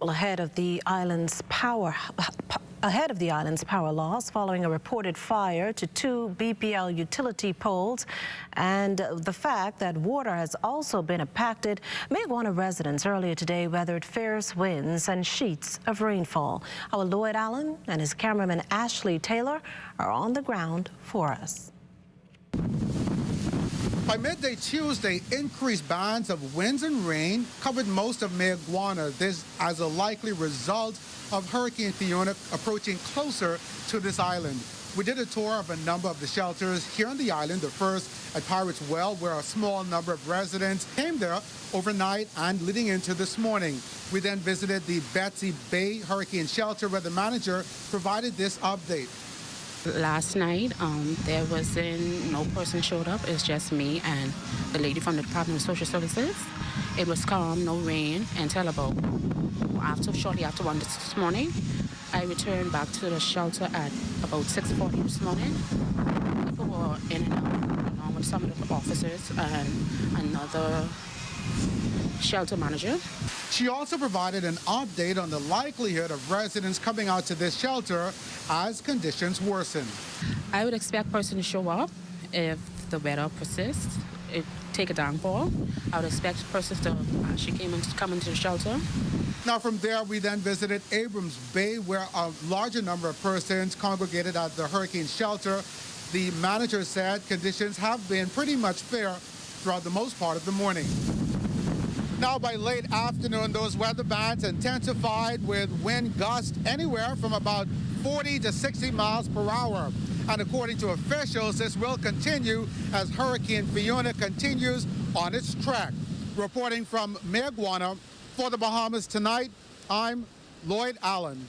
Well, ahead of the island's power loss following a reported fire to two BPL utility poles and the fact that water has also been impacted, Mayaguana residents earlier today weathered fierce winds and sheets of rainfall. Our Lloyd Allen and his cameraman Ashley Taylor are on the ground for us. By midday Tuesday, increased bands of winds and rain covered most of Mayaguana. This as a likely result of Hurricane Fiona approaching closer to this island. We did a tour of a number of the shelters here on the island, the first at Pirates Well, where a small number of residents came there overnight and leading into this morning. We then visited the Betsy Bay Hurricane Shelter, where the manager provided this update. Last night, there wasn't, no person showed up. It's just me and the lady from the Department of Social Services. It was calm, no rain, until about shortly after 1 this morning. I returned back to the shelter at about 6:40 this morning. People were in and out, along with some of the officers and another shelter manager. She also provided an update on the likelihood of residents coming out to this shelter as conditions worsen. I would expect person to show up if the weather persists. It take a downfall. I would expect persons to come into the shelter. Now from there, we then visited Abrams Bay, where a larger number of persons congregated at the hurricane shelter. The manager said conditions have been pretty much fair throughout the most part of the morning. Now, by late afternoon, those weather bands intensified with wind gusts anywhere from about 40 to 60 miles per hour. And according to officials, this will continue as Hurricane Fiona continues on its track. Reporting from Mayaguana for the Bahamas Tonight, I'm Lloyd Allen.